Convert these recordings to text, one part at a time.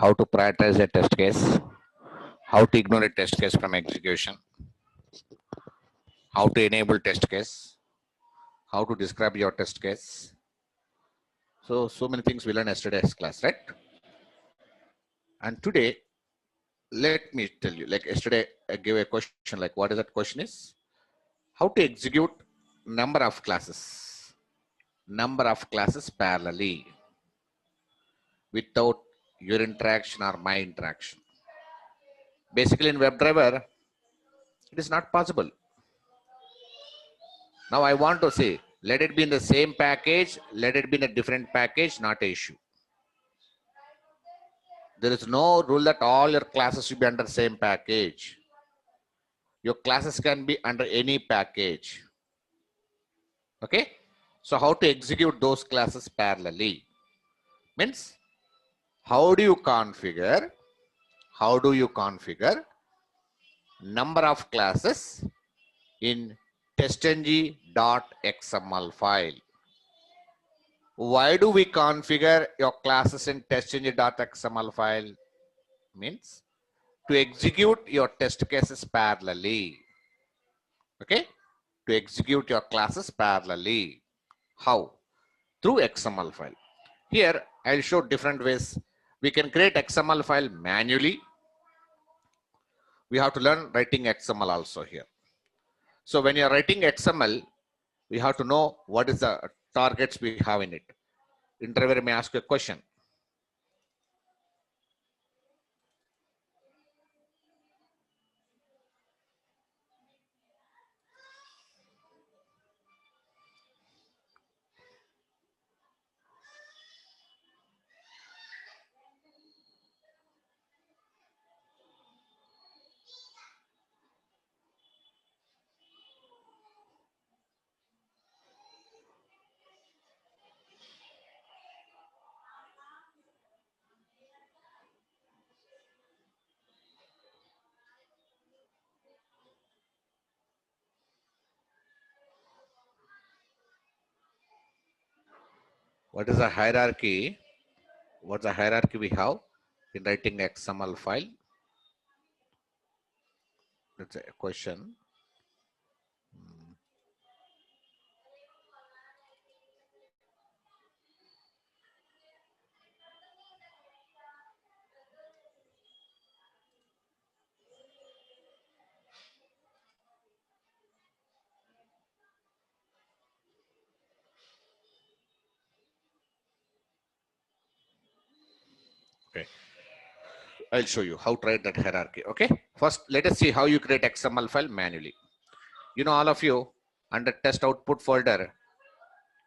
how to prioritize a test case, how to ignore a test case from execution, how to enable test case, how to describe your test case. So many things we learned yesterday's class, right? And today, let me tell you, like yesterday, I gave a question, like what is that question is? How to execute number of classes parallelly without your interaction or my interaction. Basically in WebDriver, it is not possible. Now I want to say, let it be in the same package, let it be in a different package, not an issue. There is no rule that all your classes should be under the same package. Your classes can be under any package. Okay? So how to execute those classes parallelly? Means, how do you configure number of classes in testng.xml file? Why do we configure your classes in testng.xml file? Means to execute your test cases parallelly. Okay? To execute your classes parallelly. How? Through XML file. Here, I'll show different ways. We can create XML file manually. We have to learn writing XML also here. So when you're writing XML, we have to know what is the targets we have in it. Interviewer may ask you a question. What is the hierarchy? What's the hierarchy we have in writing XML file? That's a question. Okay. I'll show you how to write that hierarchy. Okay. First, let us see how you create XML file manually. You know, all of you under test output folder,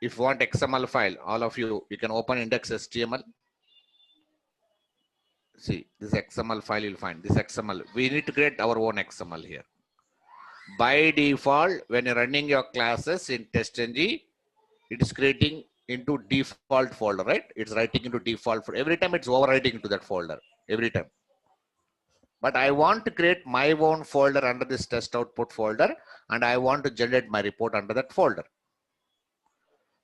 if you want XML file, all of you can open index.html. See, this XML file you'll find. This XML. We need to create our own XML here. By default, when you're running your classes in TestNG, it is creating into default folder, right? It's writing into default folder. Every time it's overwriting into that folder. Every time. But I want to create my own folder under this test output folder, and I want to generate my report under that folder.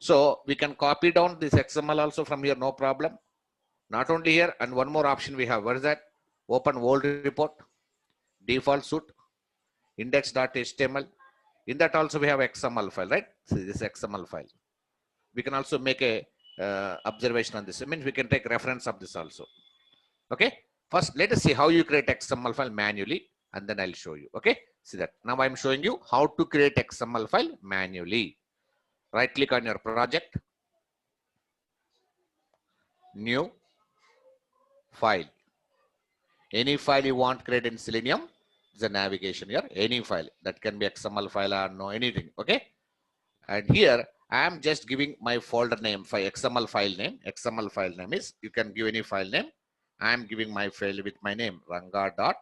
So we can copy down this XML also from here, no problem. Not only here, and one more option we have. What is that? Open old report, default suite, index.html. In that also we have XML file, right? See this XML file. We can also make a observation on this. I mean, we can take reference of this also. Okay. First, let us see how you create XML file manually, and then I'll show you. Okay. See that. Now I'm showing you how to create XML file manually. Right click on your project, new file. Any file you want create in Selenium, is a navigation here. Any file that can be XML file or no anything. Okay. And here I am just giving my folder name for XML file name. XML file name is, you can give any file name. I am giving my file with my name, ranga.xml.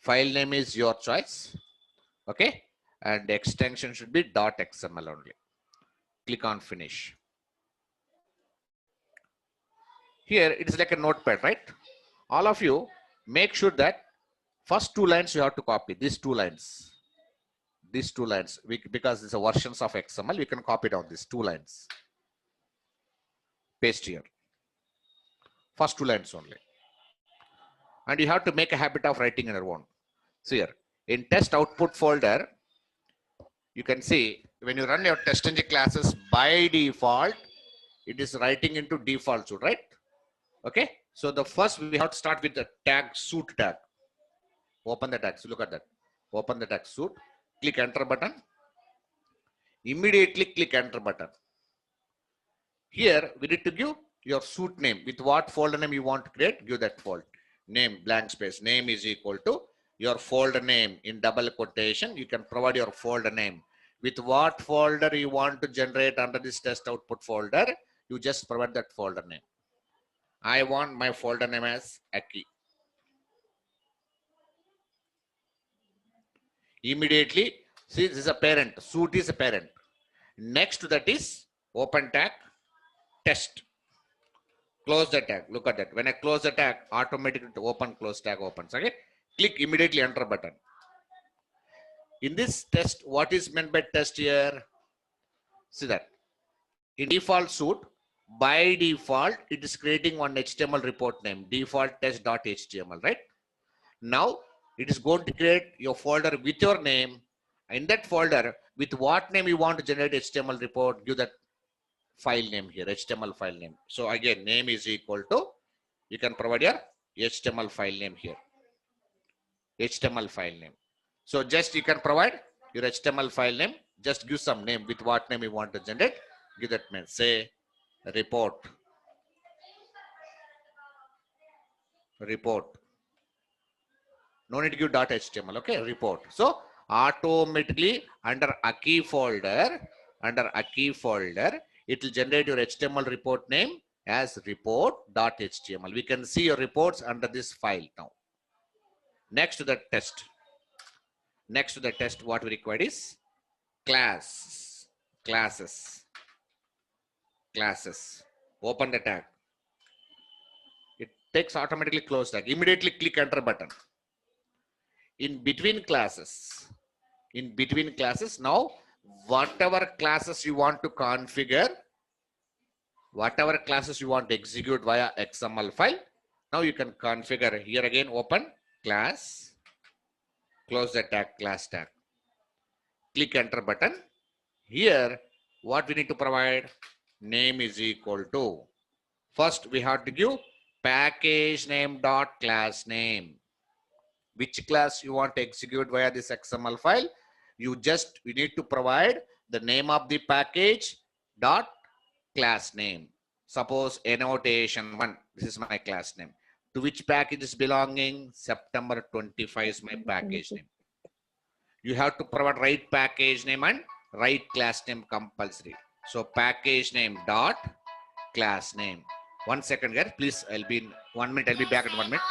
File name is your choice. Okay. And the extension should be .xml only. Click on finish. Here it is like a notepad, right? All of you make sure that first two lines you have to copy. These two lines. Because these are versions of XML, we can copy down these two lines. Paste here. First two lines only. And you have to make a habit of writing in your own. So here, in test output folder, you can see when you run your TestNG classes, by default, it is writing into default suit, right? Okay. So the first we have to start with the tag suit tag. Open the tag. So look at that. Open the tag suit. Click enter button. Immediately click enter button. Here we need to give your suit name. With what folder name you want to create, give that folder name, blank space. Name is equal to your folder name in double quotation. You can provide your folder name. With what folder you want to generate under this test output folder, you just provide that folder name. I want my folder name as Aki. Immediately, see, this is a parent. Suit is a parent. Next to that is open tag test. Close the tag. Look at that. When I close the tag, automatically open close tag opens. Okay. Click immediately enter button. In this test, what is meant by test here? See that. In default suit, by default, it is creating one HTML report name, default test.html, right? Now, it is going to create your folder with your name. In that folder, with what name you want to generate HTML report, give that file name here, HTML file name. So again, name is equal to, you can provide your HTML file name here. HTML file name. So just you can provide your HTML file name, just give some name with what name you want to generate, give that name, say report. No need to give .html, okay, report. So automatically under Aki folder, it will generate your HTML report name as report.html. We can see your reports under this file now. Next to the test, what we require is classes. Open the tag. It takes automatically close tag. Immediately click enter button. In between classes, now whatever classes you want to configure, whatever classes you want to execute via XML file, now you can configure. Here again, open class, close the tag, class tag, click enter button. Here what we need to provide, name is equal to, first we have to give package name dot class name. Which class you want to execute via this XML file, you need to provide the name of the package dot class name. Suppose annotation 1, this is my class name. To which package is belonging? September 25 is my package name. You have to provide right package name and right class name compulsory. So package name dot class name. 1 second guys, please, I'll be in 1 minute, I'll be back in 1 minute.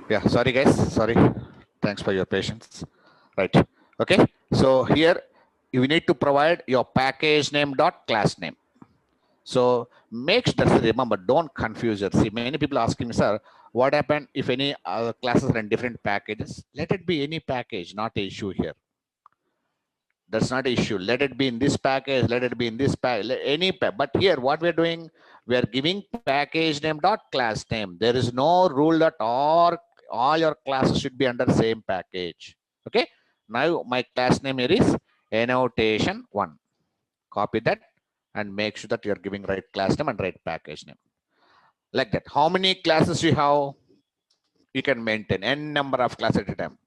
Yeah, sorry guys, sorry. Thanks for your patience. Right. Okay. So here you need to provide your package name dot class name. So make sure, remember, don't confuse it. See, many people asking me, sir, what happened if any classes are in different packages? Let it be any package, not an issue here. That's not an issue. Let it be in this package, let it be in this package, but here what we're doing, we are giving package name dot class name. There is no rule that all your classes should be under same package. Okay. Now my class name here is annotation one. Copy that and make sure that you're giving right class name and right package name. Like that. How many classes you have? You can maintain n number of classes at a time.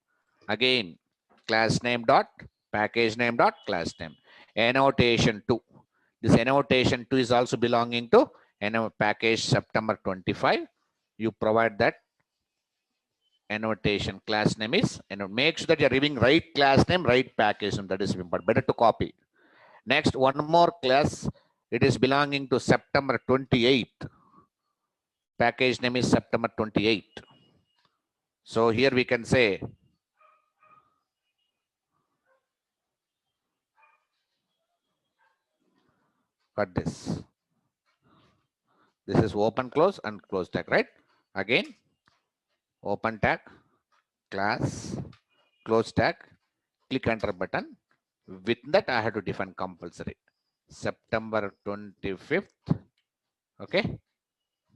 Again, class name dot package name dot class name. Annotation 2. This annotation 2 is also belonging to package September 25. You provide that annotation class name is, and make sure that you're giving right class name, right package name. That is important. Better to copy. Next, one more class. It is belonging to September 28th. Package name is September 28th. So here we can say cut this. This is open close and close tag, right? Again, open tag, class, close tag, click enter button. With that, I have to define compulsory. September 25th. Okay.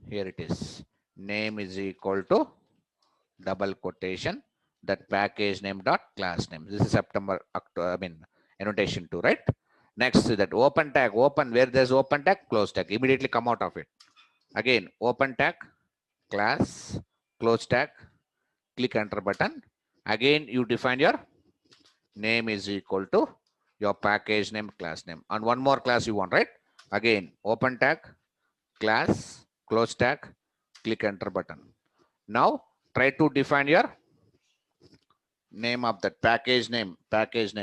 Here it is. Name is equal to double quotation, that package name dot class name. This is September, October, I mean, annotation 2, right? Next to that, open tag, open, where there's open tag, close tag, immediately come out of it. Again, open tag, class, close tag, click enter button. Again, you define your name is equal to your package name, class name. And one more class you want, right? Again, open tag, class, close tag, click enter button. Now, try to define your name of that package name.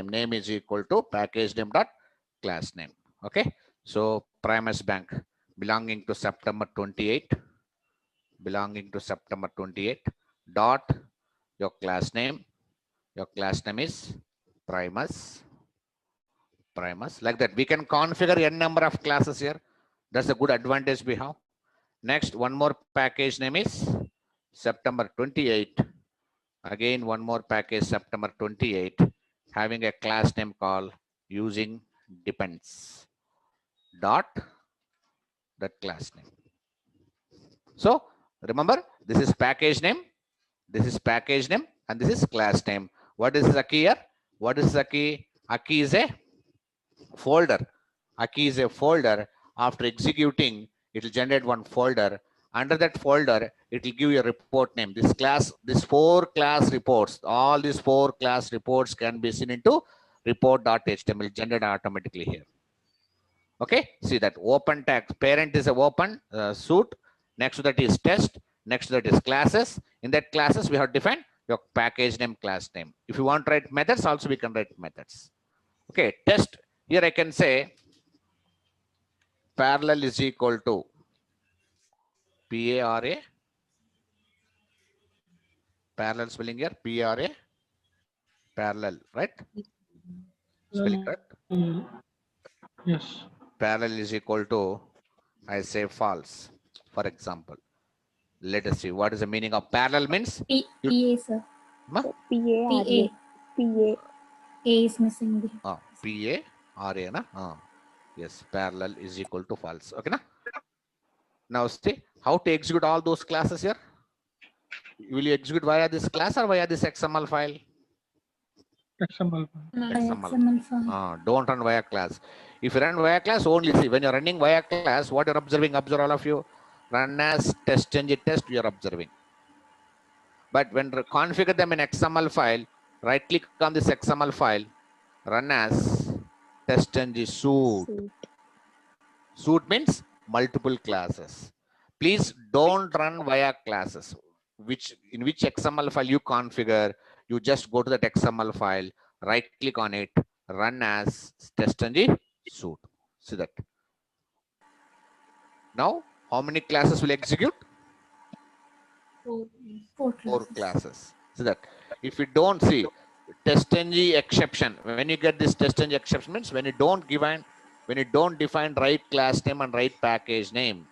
Name is equal to package name dot class name. Okay. So, Primus Bank belonging to September 28, dot your class name. Your class name is Primus. Like that. We can configure n number of classes here. That's a good advantage we have. Next, one more package name is September 28. Again, one more package September 28, having a class name called using depends dot that class name. So remember, this is package name, this is package name, and this is class name. What is the key here? What is the key? A key is a folder. A key is a folder. After executing, it will generate one folder. Under that folder, it will give you a report name. This class, these 4 class reports, all these 4 class reports can be seen into report.html generated automatically here. Okay, see that open tag, parent is a open suit. Next to that is test. Next to that is classes. In that classes, we have defined your package name, class name. If you want to write methods, also we can write methods. Okay, test. Here I can say parallel is equal to PARA. Parallel spelling here, PRA. Parallel, right? Spelling correct? Yes. Parallel is equal to, I say false. For example, let us see what is the meaning of parallel means. PA, sir. Ma? PA. PA. A is missing. PARA, na? Yes, parallel is equal to false. Okay, na? Now see how to execute all those classes here. Will you execute via this class or via this XML file? XML. XML file. Don't run via class. If you run via class, only see when you're running via class, what you're observing, observe all of you. Run as test engine test, you're observing. But when configure them in XML file, right click on this XML file, run as test engine suite. Suite means multiple classes. Please don't run via classes. In which XML file you configure, you just go to that XML file, right click on it, run as testng suite. See that. Now, how many classes will execute? Four Four classes. classes. So that if you don't see testng exception, when you get this testng exception means when you don't define right class name and right package name,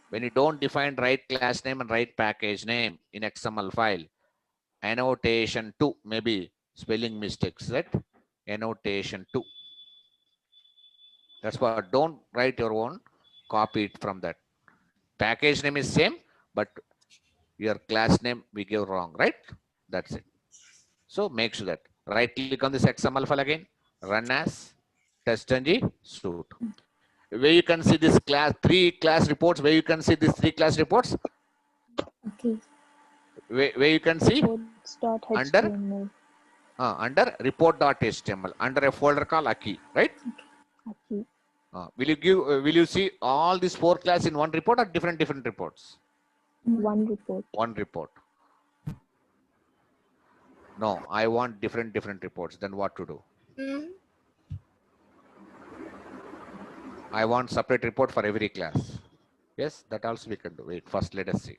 when you don't define right class name and right package name in XML file, annotation 2, maybe spelling mistakes, right? Annotation 2. That's what, don't write your own, copy it from that. Package name is same, but your class name we give wrong, right? That's it. So make sure that right click on this XML file again, run as testng suite. Where you can see this class, 3 class reports, where you can see these 3 class reports, Okay. where you can see under Reports.html. report.html under a folder called Aki, right? Aki. Will you see all these 4 class in one report or different reports? One report. One report. No, I want different reports. Then what to do? I want separate report for every class. Yes, that also we can do. Wait, first let us see.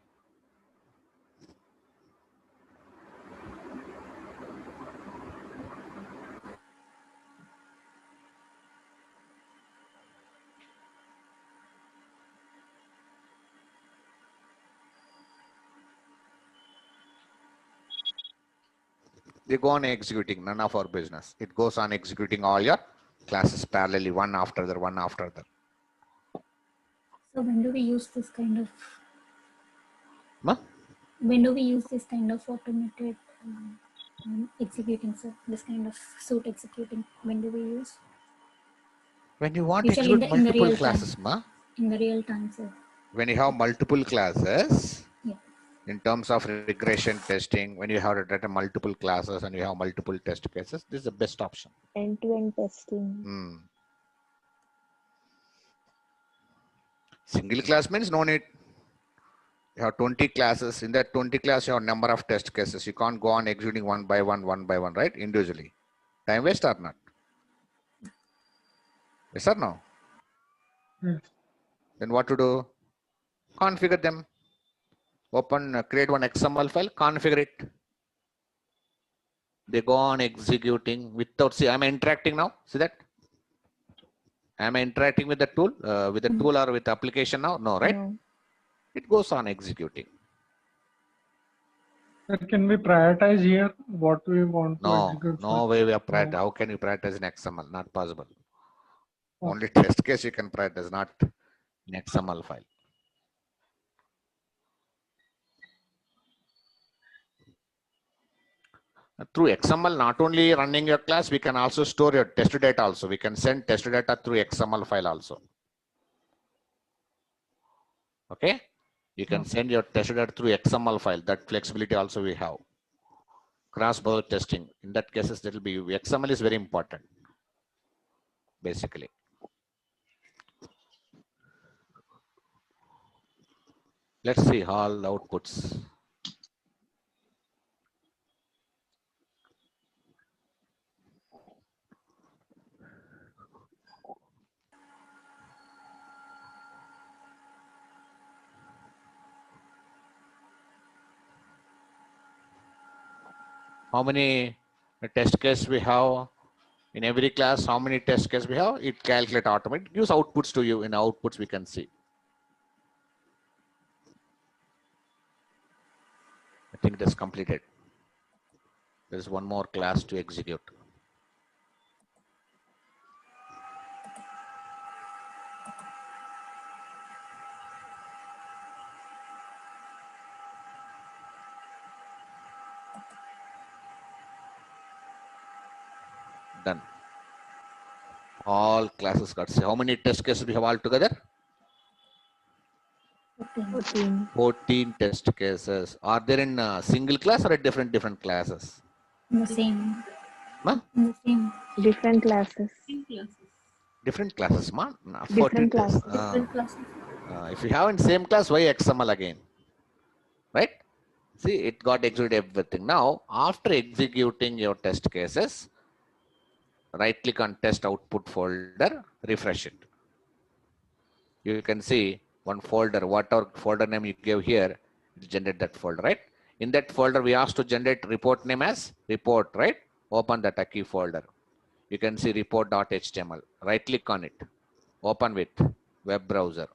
They go on executing, none of our business. It goes on executing all your classes parallelly, one after the one after the. So when do we use this kind of? Huh? When do we use this kind of automated executing? So this kind of suit executing. When do we use? When you want to Usually execute in the multiple real classes, time. In the real time, sir. when you have multiple classes, Yeah. in terms of regression testing, when you have written multiple classes and you have multiple test cases, this is the best option. End-to-end testing. Single class means no need. You have 20 classes. In that 20 class, you have number of test cases. You can't go on executing one by one, right? Individually. Time waste or not? Yes or no? Yes. Then what to do? Configure them. Open, create one XML file, configure it. They go on executing without, see, I'm interacting now. See that? Am I interacting with the tool, or with the application now? No, right? No. It goes on executing. Sir, can we prioritize here what we want to No, execute? no way we are prioritize. No. How can you prioritize in XML? Not possible. Okay. Only test case you can prioritize, not in XML file. Through XML, not only running your class, we can also store your test data also. We can send test data through XML file also. Okay? You can send your test data through XML file. That flexibility also we have. Cross-border testing. In that cases, that will be, XML is very important, basically. Let's see all outputs. How many test case we have in every class? How many test case we have? It calculate automatically. It gives outputs to you. In outputs, we can see. I think it is completed. There is one more class to execute. Done. All classes got. How many test cases we have altogether? 14. 14 test cases. Are there in a single class or at different classes? In the same. Ma? In the same. Different classes. Different classes, ma? 14 Different tests. classes. Different classes. If you have in same class, why XML again? Right? See, it got executed everything. Now, after executing your test cases, right click on test output folder, refresh it. You can see one folder, whatever folder name you gave here, it generate that folder, right? In that folder, we asked to generate report name as report, right? Open that key folder. You can see report.html. Right click on it. Open with web browser.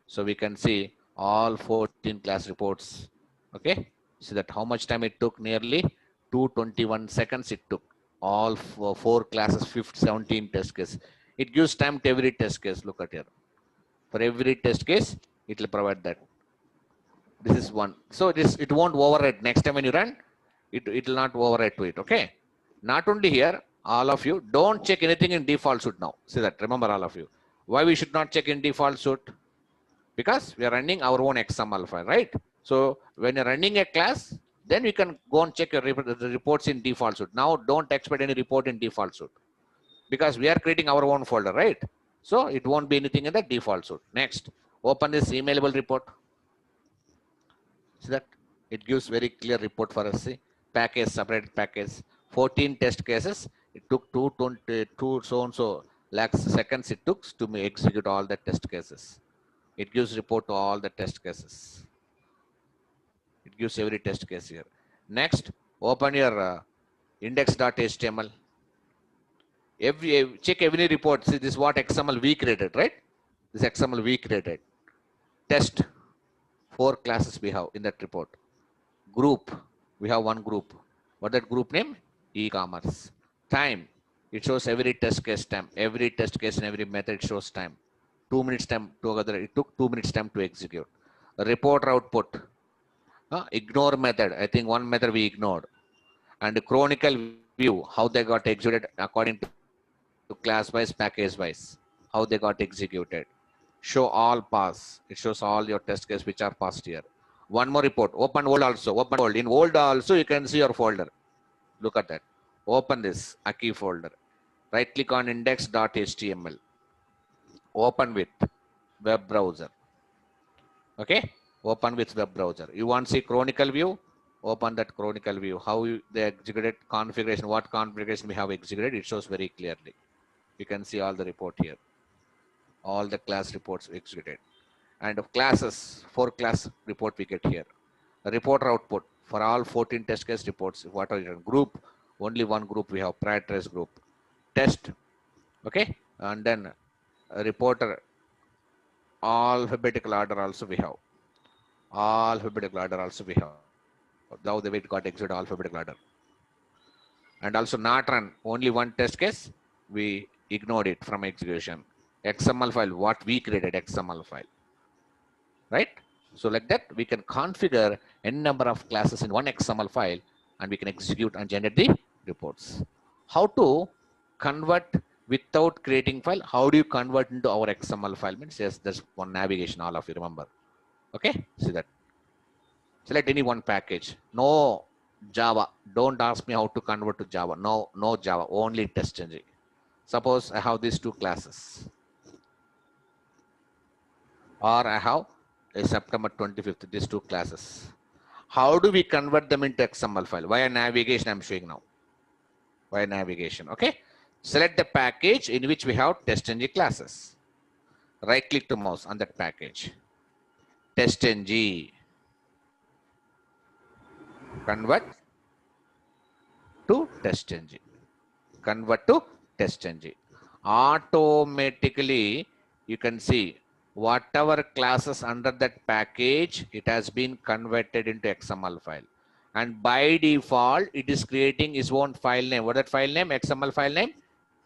So we can see all 14 class reports. Okay. See that how much time it took? Nearly 221 seconds it took. All four classes, 17 test case. It gives time to every test case. Look at here. For every test case, it will provide that. This is one. So it won't overwrite. Next time when you run, it will not overwrite to it. Okay. Not only here, all of you don't check anything in default suite now. See that. Remember all of you. Why we should not check in default suite? Because we are running our own XML file, right? So when you're running a class, then we can go and check your the reports in default suite. Now don't expect any report in default suite because we are creating our own folder, right? So it won't be anything in the default suite. Next, open this emailable report. See that it gives very clear report for us. See, package, separate package, 14 test cases. It took 222 so and so lakhs seconds it took to execute all the test cases. It gives report to all the test cases. It gives every test case here. Next, open your index.html. Check every report. See, this is what XML we created, right? This XML we created. Test, 4 classes we have in that report. Group, we have one group. What that group name? E-commerce. Time, it shows every test case time. Every test case and every method shows time. 2 minutes time together. It took 2 minutes time to execute. Reporter output. Ignore method. I think one method we ignored. And the chronicle view, how they got executed according to class wise, package wise, how they got executed. Show all pass. It shows all your test case which are passed here. One more report. Open old also. Open old. In old also you can see your folder. Look at that. Open this key folder. Right click on index.html. Open with web browser. Okay. Open with web browser. You want to see chronicle view? Open that chronicle view. How they executed configuration, what configuration we have executed, it shows very clearly. You can see all the report here. All the class reports executed. And of classes, 4 class report we get here. A reporter output for all 14 test case reports. What are your group? Only one group we have, prioritized group. Test. Okay. And then a reporter, alphabetical order also we have. Alphabetical order also we have. Now the way it got executed alphabetical order. And also not run, only one test case, we ignored it from execution. XML file, what we created, XML file, right? So like that, we can configure n number of classes in one XML file and we can execute and generate the reports. How to convert without creating file? How do you convert into our XML file? Means yes, there's one navigation, all of you remember. Okay, see that. Select any one package. No Java. Don't ask me how to convert to Java. No Java. Only TestNG. Suppose I have these 2 classes. Or I have a September 25th, these 2 classes. How do we convert them into XML file? Via navigation I'm showing now. Via navigation. Okay. Select the package in which we have TestNG classes. Right click to mouse on that package. TestNG. Convert to TestNG. Convert to TestNG. Automatically, you can see whatever classes under that package, it has been converted into XML file. And by default, it is creating its own file name. What is that file name? XML file name?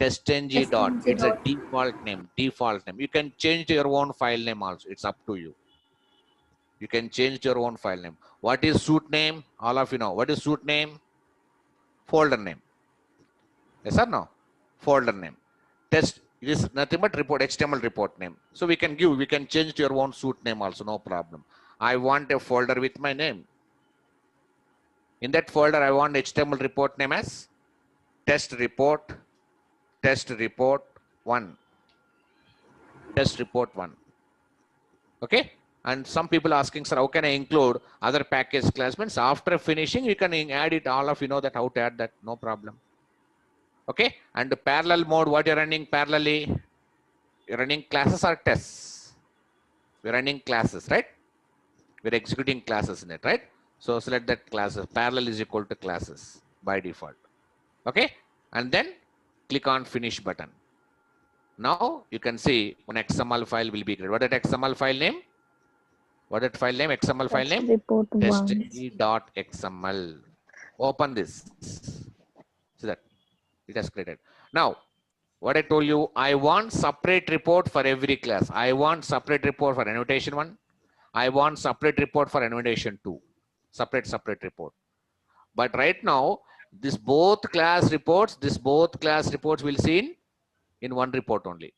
TestNG dot. It's a default name. Default name. You can change your own file name also. It's up to you. You can change your own file name. What is suite name? All of you know. What is suite name? Folder name. Yes or no? Folder name. Test, it is nothing but report, HTML report name. So we can change to your own suite name also, no problem. I want a folder with my name. In that folder, I want HTML report name as test report 1. Test report 1. Okay. And some people asking, sir, how can I include other package class? Means after finishing, you can add it. All of you know that how to add that, no problem. Okay. And the parallel mode, what you're running parallelly? You're running classes or tests? We're running classes, right? We're executing classes in it, right? So select that classes. Parallel is equal to classes by default. Okay. And then click on finish button. Now you can see one XML file will be created. What is that XML file name? What is that file name? XML file Test name? report 1. test.xml. Open this. See that it has created. Now, what I told you, I want separate report for every class. I want separate report for annotation 1. I want separate report for annotation 2. Separate report. But right now, this both class reports will see in one report only.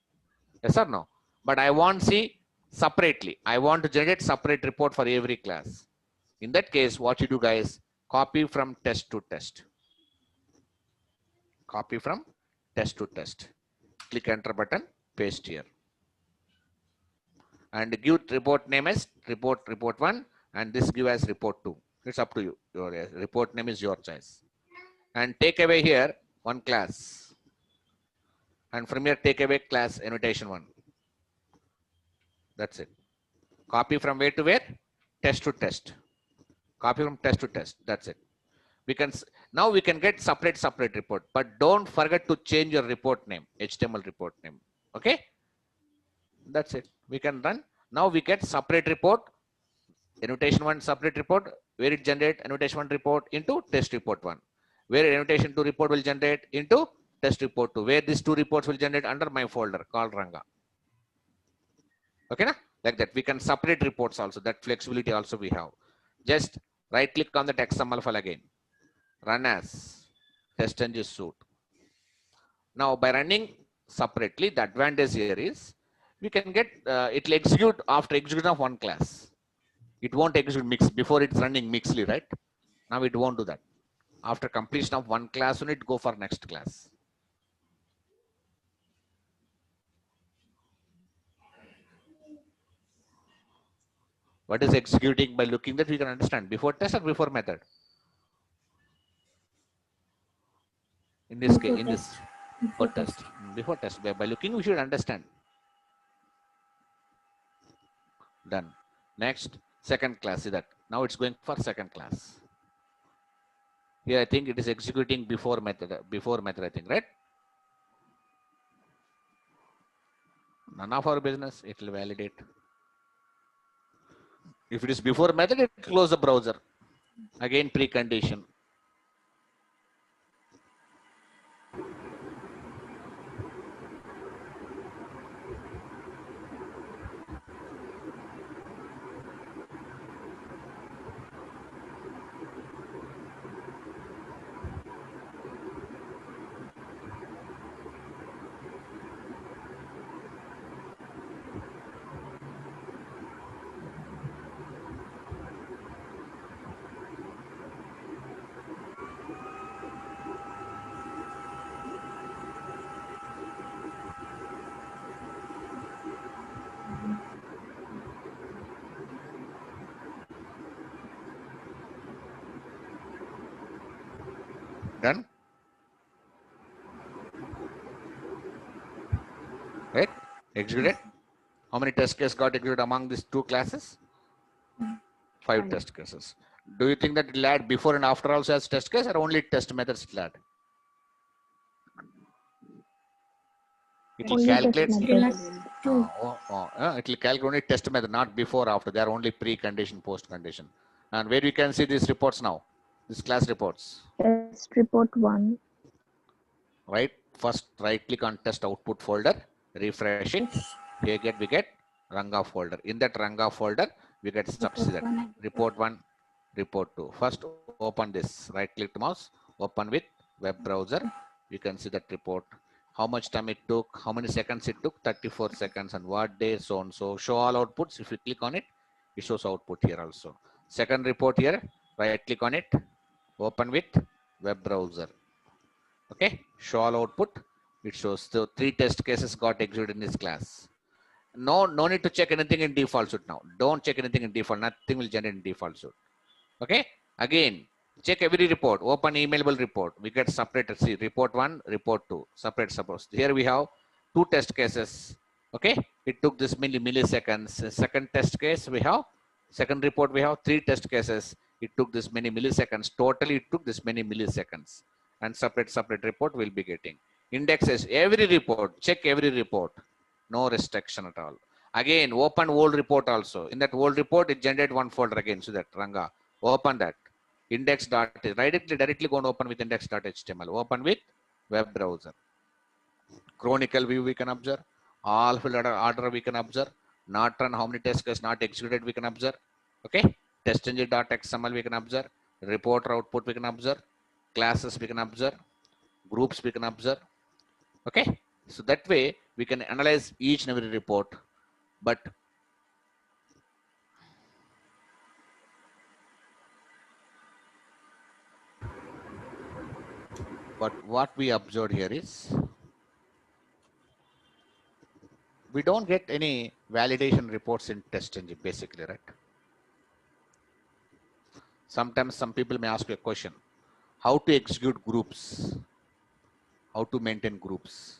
Yes or no? But I want see separately. I want to generate separate report for every class. In that case, what you do guys, copy from test to test. Copy from test to test. Click enter button, paste here. And give report name as report 1 and this give as report 2. It's up to you. Your report name is your choice. And take away here one class. And from here take away class annotation 1. That's it. Copy from where to where? Test to test. Copy from test to test. That's it. Now we can get separate report, but don't forget to change your report name, HTML report name. Okay. That's it. We can run. Now we get separate report, annotation 1 separate report, where it generate annotation 1 report into test report 1, where annotation 2 report will generate into test report 2, where these 2 reports will generate under my folder called Ranga. Okay, na? Like that. We can separate reports also. That flexibility also we have. Just right click on the XML file again. Run as test-ng suite. Now by running separately, the advantage here is we can get it will execute after execution of one class. It won't execute mix before it's running mixly, right? Now it won't do that. After completion of one class unit, go for next class. What is executing? By looking that we can understand before test or before method. In this case, in this before test, by looking we should understand. Done. Next, second class is that. Now it's going for second class. Here I think it is executing before method I think, right? None of our business, it will validate. If it is before method, it will close the browser. Again, precondition. Done. Right? Executed. How many test cases got executed among these two classes? 5 test cases. Do you think that it will add before and after also as test case or only test methods it will add? It will Only calculate. test methods. It will calculate only test method, not before after. They are only pre-condition, post-condition. And where you can see these reports now, these class reports. Test report 1. Right. First, right click on test output folder, refresh it. Here we get Ranga folder. In that Ranga folder, we get subset report 1, report 2. First, open this. Right click the mouse, open with web browser. You can see that report. How much time it took, how many seconds it took, 34 seconds, and what day, so on. So show all outputs. If you click on it, it shows output here also. Second report here, right click on it, open with web browser. Okay, show all output. It shows the 3 test cases got executed in this class. No need to check anything in default suite now. Don't check anything in default. Nothing will generate in default suite. Okay, again, check every report. Open emailable report. We get separated. See, report 1, report 2. Separate. Suppose here we have 2 test cases. Okay, it took this milliseconds. Second test case we have Second report, we have 3 test cases. It took this many milliseconds. Totally, it took this many milliseconds. And separate report will be getting. Indexes, every report, check every report. No restriction at all. Again, open old report also. In that old report, it generated one folder again. So that, Ranga, open that. Index dot, directly go and open with index.html. Open with web browser. Chronicle view we can observe. All order we can observe. Not run, how many test cases not executed we can observe. Okay. TestNG.xml we can observe. Reporter output we can observe. Classes we can observe. Groups we can observe. Okay. So that way we can analyze each and every report. But what we observed here is we don't get any validation reports in TestNG basically, right? Sometimes some people may ask you a question. How to execute groups? How to maintain groups?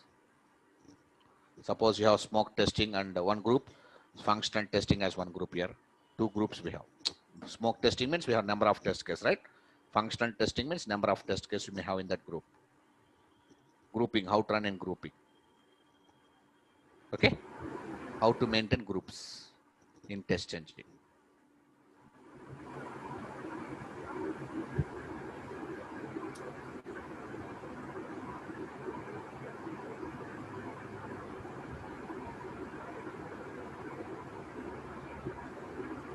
Suppose you have smoke testing and one group, functional testing as one group here. 2 groups we have. Smoke testing means we have number of test cases, right? Functional testing means number of test cases we may have in that group. Grouping, how to run in grouping. Okay? How to maintain groups in TestNG.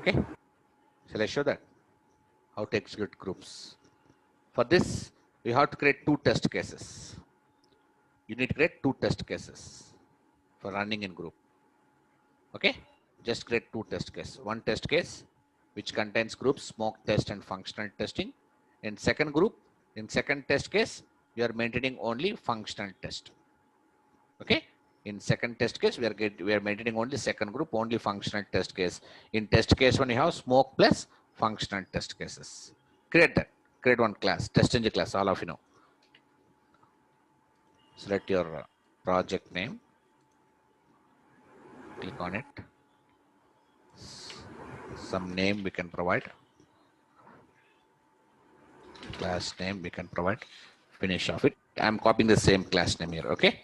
Okay? Shall I show that? How to execute groups. For this, we have to create 2 test cases. You need to create 2 test cases for running in group. Okay? Just create 2 test cases. One test case which contains groups smoke test and functional testing. In second group, in second test case, you are maintaining only functional test. Okay? In second test case, we are maintaining only second group, only functional test case. In test case one, you have smoke plus functional test cases. Create that. Create one class, TestNG class, all of you know. Select your project name. Click on it. Some name we can provide. Class name we can provide. Finish off it. I'm copying the same class name here. Okay.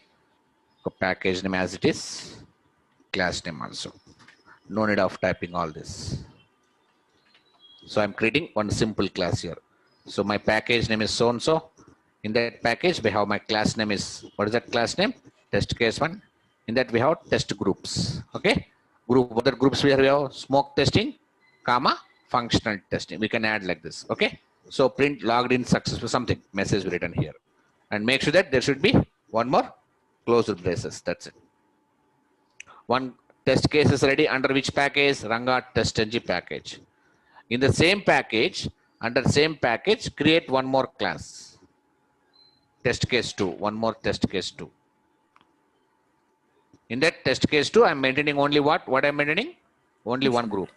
Package name as it is. Class name also. No need of typing all this. So I'm creating one simple class here. So my package name is so and so. In that package, we have my class name is, what is that class name? Test case 1. In that we have test groups. Okay. Other groups we have smoke testing, comma, functional testing. We can add like this. Okay. So print logged in successful something, message written here. And make sure that there should be one more closed braces. That's it. One test case is ready under which package? Ranga TestNG package. In the same package, under same package, create one more class. Test case 2, one more test case 2. In that test case 2, I'm maintaining only what? What I'm maintaining? Only one group.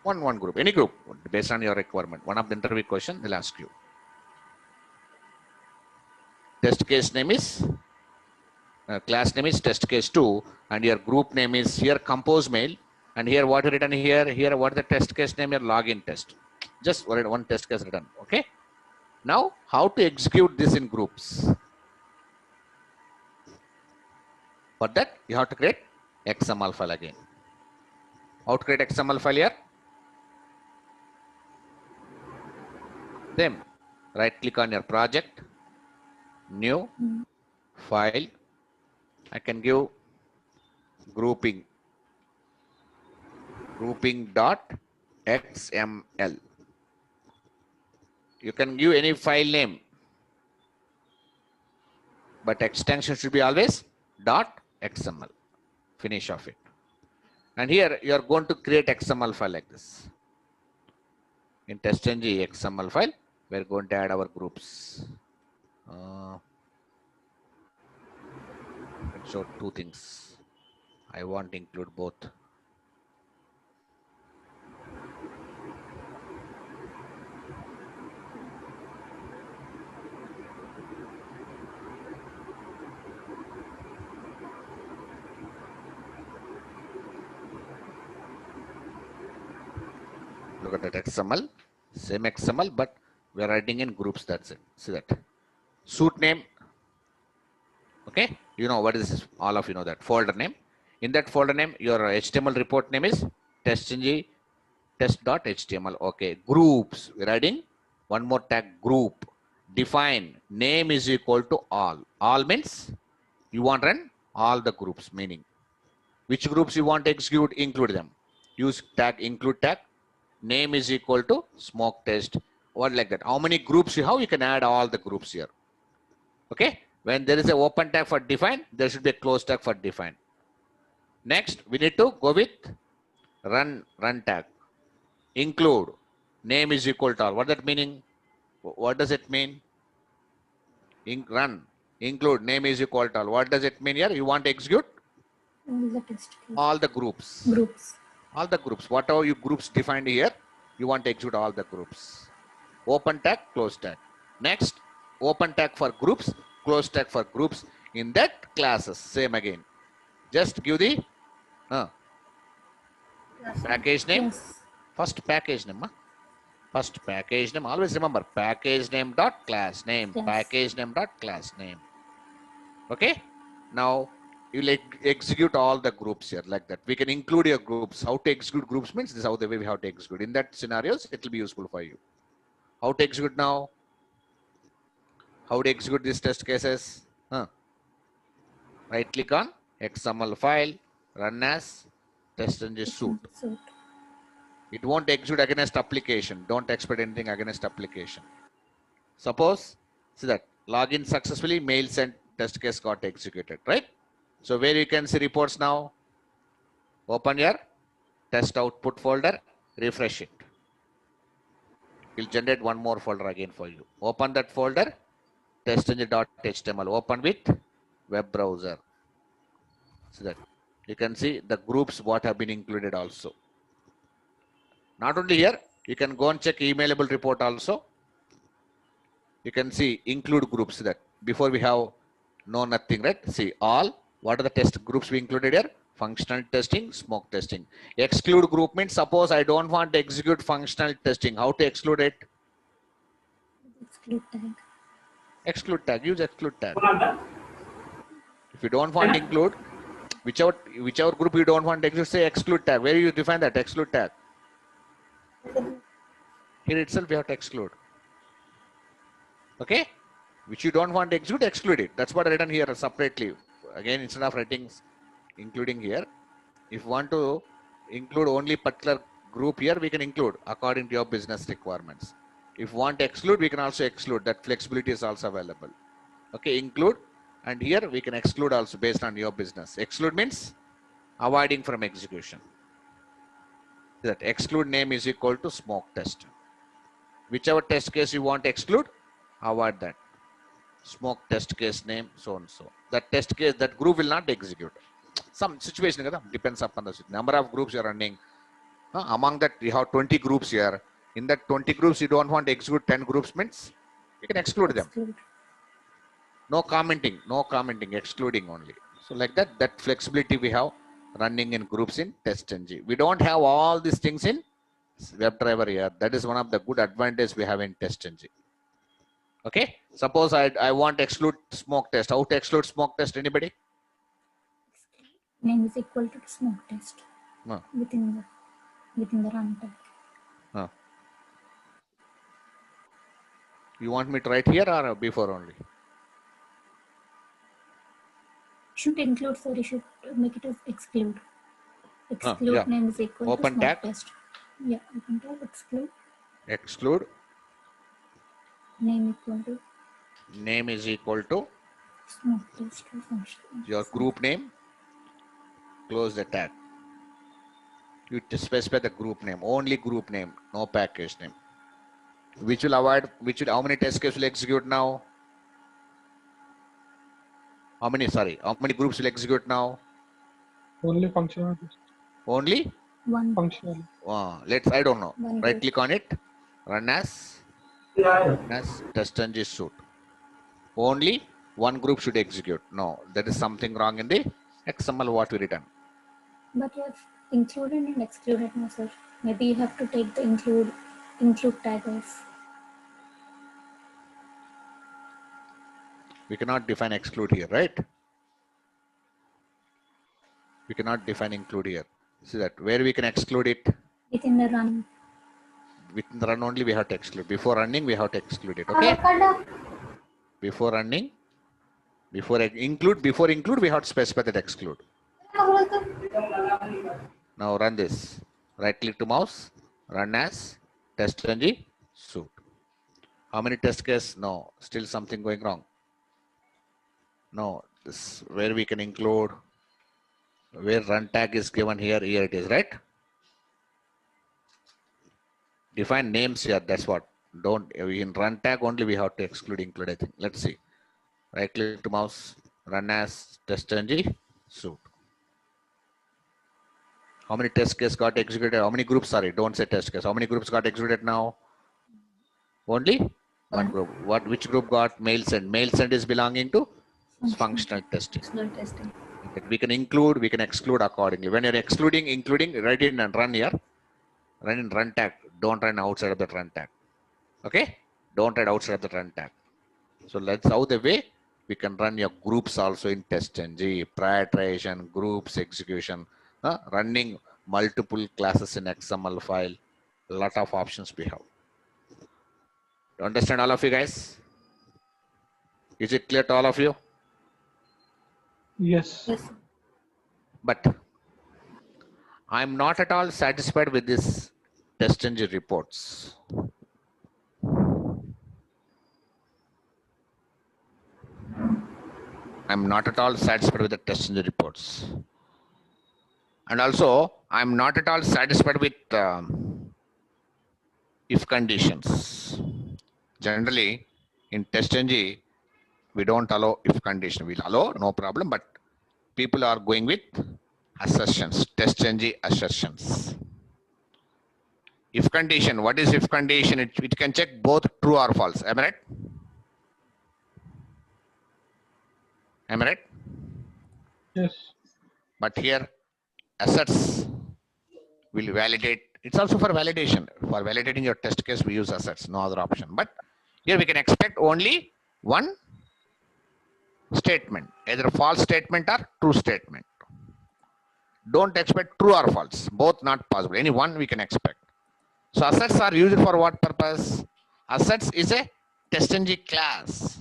One group, any group, based on your requirement. One of the interview question, they'll ask you. Test case name is, class name is test case 2, and your group name is here compose mail. And here what written here what the test case name, your login test. Just one test case written. Okay. Now, how to execute this in groups? For that, you have to create XML file again. How to create XML file here? Then, right click on your project, new, file. I can give grouping dot XML. You can give any file name, but extension should be always dot XML. Finish off it. And here you are going to create XML file like this. In TestNG XML file, we are going to add our groups. I can show 2 things. I want to include both. forgot that XML, same XML, but we are writing in groups. That's it. See that. Suit name. Okay. You know what is this? All of you know that folder name. In that folder name, your HTML report name is test.ng test.html. Okay. Groups. We're adding one more tag group. Define name is equal to all. All means you want to run all the groups, meaning which groups you want to execute, include them. Use tag include tag. Name is equal to smoke test. What like that. How many groups you have, you can add all the groups here. Okay. When there is a open tag for define, there should be a close tag for define. Next, we need to go with run tag. Include name is equal to all. What that meaning? What does it mean? Run include name is equal to all. What does it mean here? You want to execute All the test case. all the groups. Groups. All the groups. Whatever you groups defined here, you want to execute all the groups. Open tag, close tag. Next, open tag for groups, close tag for groups. In that classes, same again. Just give the package name. Yes. First package name. First package name. Always remember package name dot class name. Yes. Package name dot class name. Okay. Now you execute all the groups here like that. We can include your groups. How to execute groups means this is how the way we have to execute. In that scenarios, it will be useful for you. How to execute now? How to execute these test cases? Right click on XML file, run as test.ng suit. Suit. It won't execute against application. Don't expect anything against application. Suppose, see that login successfully, mail sent, test case got executed, right? So where you can see reports now, open your test output folder, refresh it. It'll generate one more folder again for you. Open that folder, test.html, open with web browser. So that you can see the groups what have been included also. Not only here, you can go and check emailable report also. You can see include groups that before we have no nothing, right? See all, what are the test groups we included here? Functional testing, smoke testing. Exclude group means suppose I don't want to execute functional testing. How to exclude it? Exclude tag. Exclude tag, use exclude tag. If you don't want to include, whichever group you don't want to execute, say exclude tag. Where you define that exclude tag? Here itself we have to exclude. Okay? Which you don't want to execute, exclude it. That's what I written here separately. Again, instead of writing including here, if you want to include only particular group here, we can include according to your business requirements. If you want to exclude, we can also exclude. That flexibility is also available. Okay, include, and here we can exclude also based on your business. Exclude means avoiding from execution. That exclude name is equal to smoke test. Whichever test case you want to exclude, avoid that. Smoke test case name, so and so. That test case, that group will not execute. Some situation depends upon the number of groups you are running. Among that, you have 20 groups here. In that 20 groups, you don't want to execute 10 groups means you can exclude them. Exclude. No commenting, excluding only. So like that, that flexibility we have running in groups in test.ng. We don't have all these things in WebDriver here. That is one of the good advantage we have in test.ng. Okay. Suppose I want to exclude smoke test. How to exclude smoke test? Anybody? Name is equal to smoke test. No. Within the run tag. You want me to write here or before only? Should include, sorry, should make it as exclude. Exclude yeah. name is equal Open to tag. smoke test. Yeah, open tag, exclude. Exclude. Name equal to Name is equal to smoke test or function. your group name. Close the tag. You specify the group name, only group name, no package name. Which will avoid, how many test cases will execute now? How many groups will execute now? Only functional. Only? One. Functional. I don't know. One Right group. click on it. Run as test.ng suit. Only one group should execute. No, that is something wrong in the XML what we written. But if included and excluded now, sir. Maybe you have to take the include tag off. We cannot define exclude here, right? We cannot define include here. See that where we can exclude it? Within the run. Within the run only we have to exclude. Before running, we have to exclude it. Okay? Before running, before include, we have to specify that exclude. Now run this. Right click to mouse, run as test.ng suit. How many test cases? No, still something going wrong. No, this where we can include, where run tag is given here, here it is, right? Define names here, that's what. Don't, in run tag only we have to exclude include, I think. Let's see. Right click to mouse, run as test.ng suit. How many test cases got executed? How many groups? Sorry, don't say test case. How many groups got executed now? Only one group. What? Which group got mail send? Mail send is belonging to functional testing. Functional testing. Okay. We can include, we can exclude accordingly. When you're excluding, including, write in and run here. Run in run tag. Don't run outside of the run tag. Okay? Don't run outside of the run tag. So that's how the way we can run your groups also in test.ng, prioritization, groups, execution, running multiple classes in XML file. A lot of options we have. Understand all of you guys? Is it clear to all of you? Yes. Yes. But I'm not at all satisfied with this test.ng reports. I'm not at all satisfied with the test.ng reports. And also, I'm not at all satisfied with if conditions. Generally, in test.ng, we don't allow if condition. We'll allow, no problem, but people are going with assertions, test.ng assertions. If condition, what is if condition? It can check both true or false. Am I right? Am I right? Yes. But here, assets will validate. It's also for validation. For validating your test case, we use assets, no other option. But here we can expect only one statement, either false statement or true statement. Don't expect true or false, both not possible. Any one we can expect. So assets are used for what purpose? Assets is a test.ng class.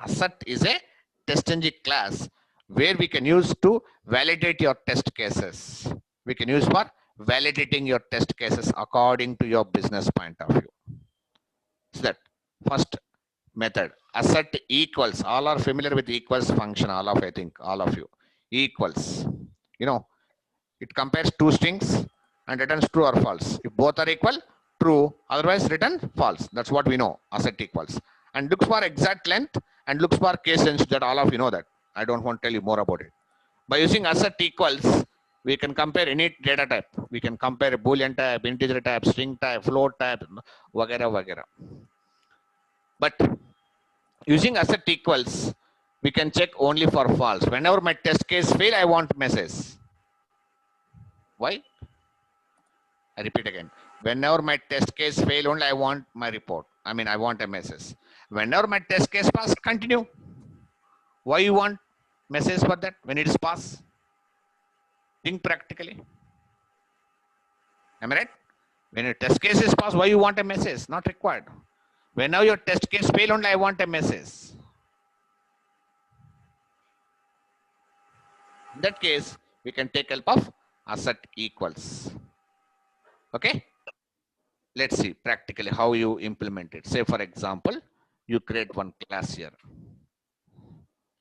Asset is a test.ng class where we can use to validate your test cases. We can use for validating your test cases according to your business point of view. So that first method, asset equals, all are familiar with equals function, all of, I think, all of you. Equals, you know, it compares two strings and returns true or false. If both are equal, true, otherwise return false. That's what we know, asset equals. And looks for exact length and looks for case sensitive, that all of you know that. I don't want to tell you more about it. By using asset equals, we can compare any data type. We can compare a Boolean type, integer type, string type, float type, wagera, wagera. But using asset equals, we can check only for false. Whenever my test case fail, I want message. Why? I repeat again. Whenever my test case fail, only I want my report. I mean, I want a message. Whenever my test case pass, continue. Why you want message for that when it is pass? Think practically. Am I right? When your test case is pass, why you want a message? Not required. Whenever your test case fail, only I want a message. In that case, we can take help of asset equals. Okay? Let's see practically how you implement it. Say, for example, you create one class here.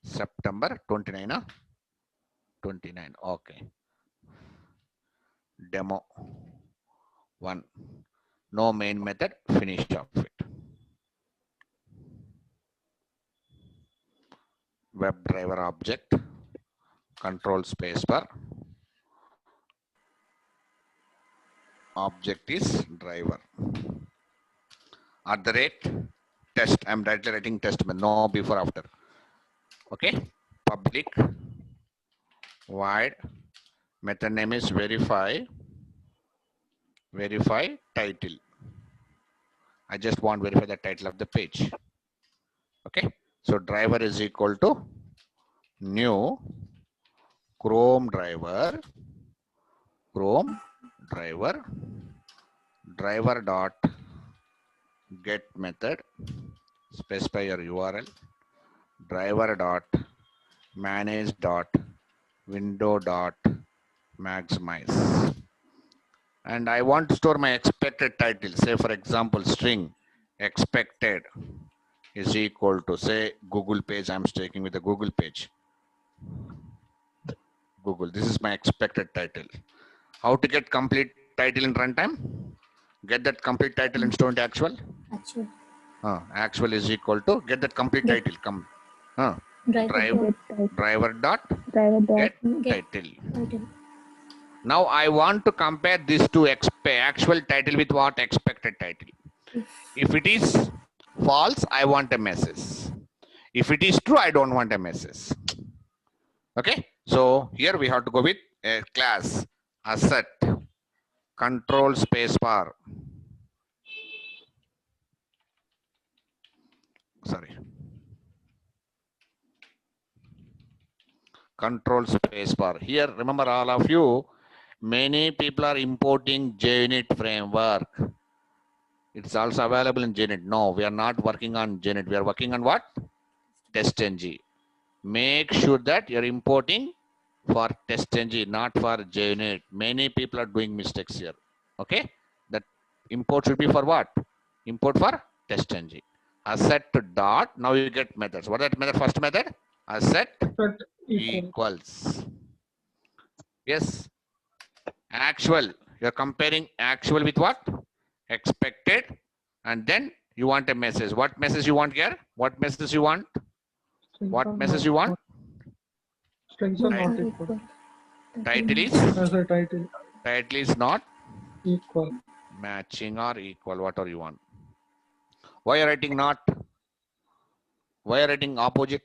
September 29, 29. Okay. Demo 1. No main method, finish of it. Web driver object, control space bar. Object is driver. At the rate test. I'm directly writing test, but no before after. Okay. Public void Method name is verify title. I just want to verify the title of the page. Okay. So driver is equal to new Chrome driver dot get method, specify your URL, driver dot manage dot window dot maximize. And I want to store my expected title. Say for example, string expected is equal to, say, Google page. I'm taking with the Google page. Google, this is my expected title. How to get complete title in runtime? Get that complete title and store into actual. Actual. Actual is equal to get that complete Get. title. Driver. Driver dot Driver get title. Title. Now I want to compare these two actual title with what? Expected title. If it is false, I want a message. If it is true, I don't want a message. Okay. So here we have to go with a class asset control space bar. Sorry. Control space bar. Here, remember all of you, many people are importing JUnit framework. It's also available in JUnit. No, we are not working on JUnit. We are working on what? TestNG. Make sure that you're importing for TestNG, not for JUnit. Many people are doing mistakes here. Okay? That import should be for what? Import for TestNG. Asset to dot. Now you get methods. What is that method? First method? Asset But equal. equals. Yes. Actual. You're comparing actual with what? Expected. And then you want a message. What message you want here? What message you want? What message you want? Strings are not equal. Title is? As a title. Title is not Equal. matching or equal. Whatever you want. Why are you writing not? Why are you writing opposite?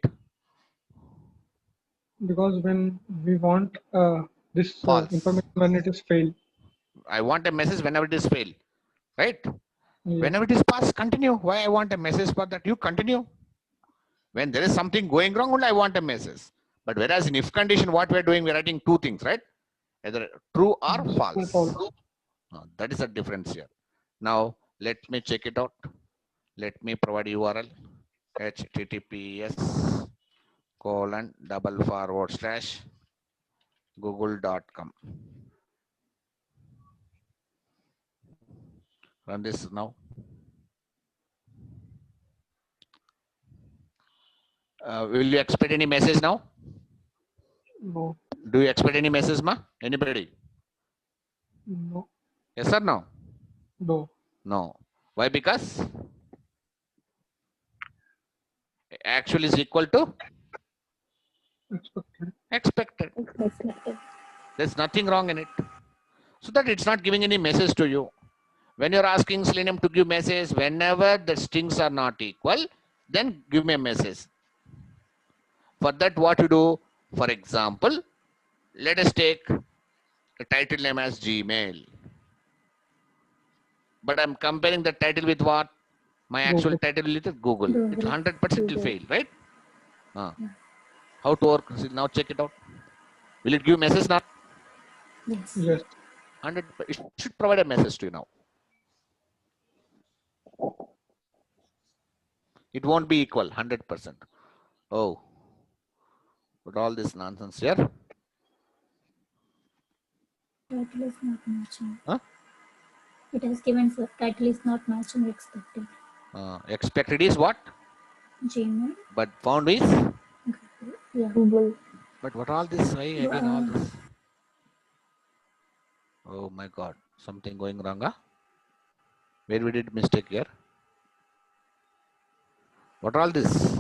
Because when we want this False. information when it is failed. I want a message whenever it is fail. Right? Yeah. Whenever it is pass, continue. Why I want a message for that? You continue. When there is something going wrong, only I want a message. But whereas in if condition, what we're doing, we're writing two things, right? Either true or false. That is the difference here. Now, let me check it out. Let me provide URL. https://google.com. Run this now. Will you expect any message now? No. Do you expect any message, ma? Anybody? No. Yes or no? No. No. Why? Because actual is equal to Expected. expected. There's nothing wrong in it. So that it's not giving any message to you. When you're asking Selenium to give message, whenever the strings are not equal, then give me a message. For that, what you do? For example, let us take a title name as Gmail. But I'm comparing the title with what? My actual title with Google. It's 100% will fail, right? How to work? Now check it out. Will it give message not? Yes. Yes. 100. It should provide a message to you now. It won't be equal 100%. Oh, but all this nonsense here. Title is not matching. Huh? It has given for title is not matching expected. Expected is what? Gmail. But found is? Yeah. Google. But what all this? Why again all this? Oh my God, something going wrong, huh? Where we did mistake here? What are all this?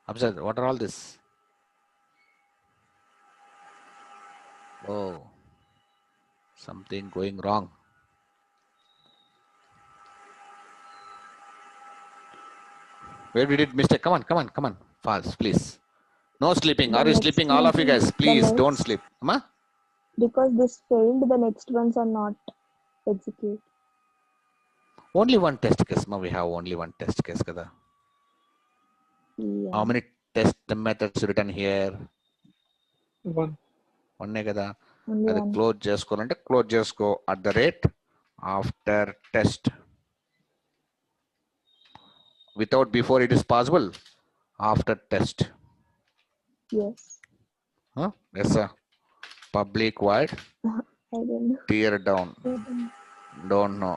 Observe, what are all this? Oh, something going wrong. Where we did mistake? Come on. False, please. No sleeping. The Are you next sleeping? All of you one- guys, the please next- don't sleep. Ma? Because this failed, the next ones are not execute. Only one test case. Ma, we have only one test case. Kada. Yeah. How many test methods written here? One. One kada. Only అది one. Close చేసుకోవాలంటే close చేసుకో @after test. Without before it is possible. After test. Yes. Huh? Yes, sir. Public void. I don't know. Tear down. Don't know.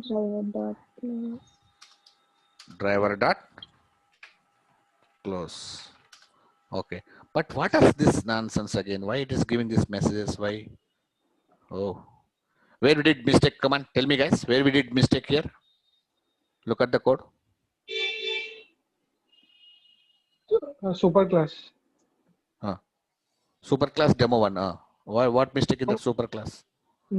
Driver dot class. Driver dot close. Okay. But what is this nonsense again? Why it is giving these messages? Why? Oh. Where we did mistake? Come on, tell me guys. Where we did mistake here? Look at the code. Super class. Super class demo one. Why? What mistake in the super class?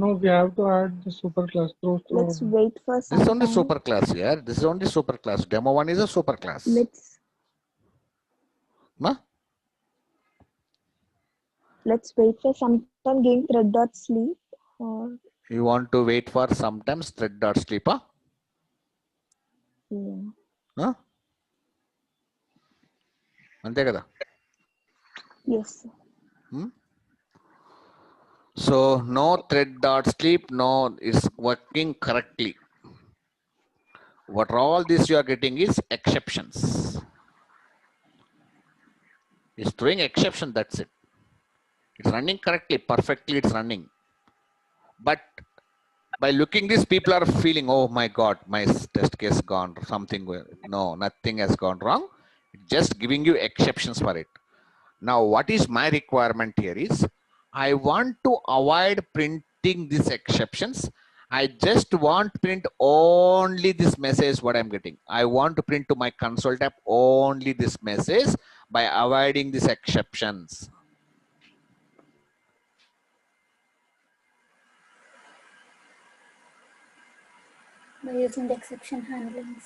No, we have to add the super class. Let's wait for some This is only time. super class here. This is only super class. Demo one is a super class. Let's wait for some time. Game thread dot sleep. Or You want to wait for sometimes thread dot sleep, huh? yeah. Huh? Ante kada. Yes. So no thread dot sleep, no is working correctly. What all this you are getting is exceptions. It's throwing exception, that's it. It's running correctly, perfectly it's running. But by looking this, people are feeling, oh my God, my test case gone, something. No, nothing has gone wrong. It's just giving you exceptions for it. Now, what is my requirement here is, I want to avoid printing these exceptions. I just want to print only this message what I'm getting. I want to print to my console tab only this message by avoiding these exceptions. By using the exception handlings.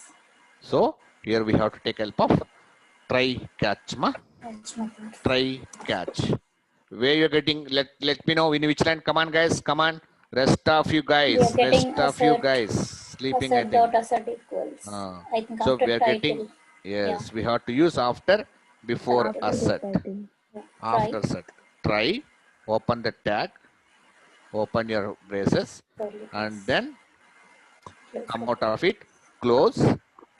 So here we have to take help of try catch ma. Catch methods. Try catch. Where you're getting, let me know in which line. Come on guys, come on. Rest of you guys, We are getting rest of you guys sleeping, I assert think. dot assert equals. I think So after we are getting, title. yes, Yeah. we have to use after, before After assert. Yeah. After set. Try, open the tag, open your braces, and then come out of it, close,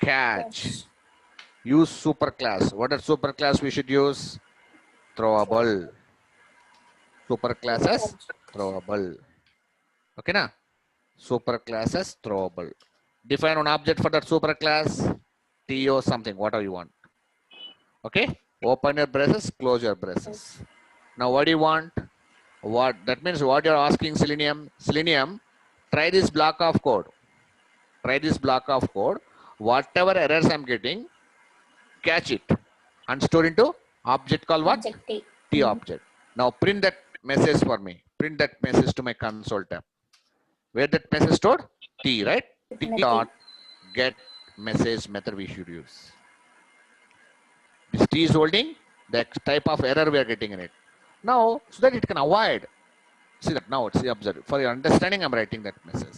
catch. Use super class. What are super class we should use? Throwable. Super classes, throwable. Okay, na? Super classes, throwable. Define an object for that super class. TO something, whatever you want. Okay? Open your braces, close your braces. Now, what do you want? What that means? What you're asking, Selenium? Selenium, try this block of code. Try this block of code. Whatever errors I'm getting, catch it and store into object called what? Object T. T object. Now print that message for me. Print that message to my console tab. Where that message stored? T, right? T dot get message method we should use. This T is holding the type of error we are getting in it. Now, so that it can avoid. See that now, it's observed. For your understanding, I'm writing that message.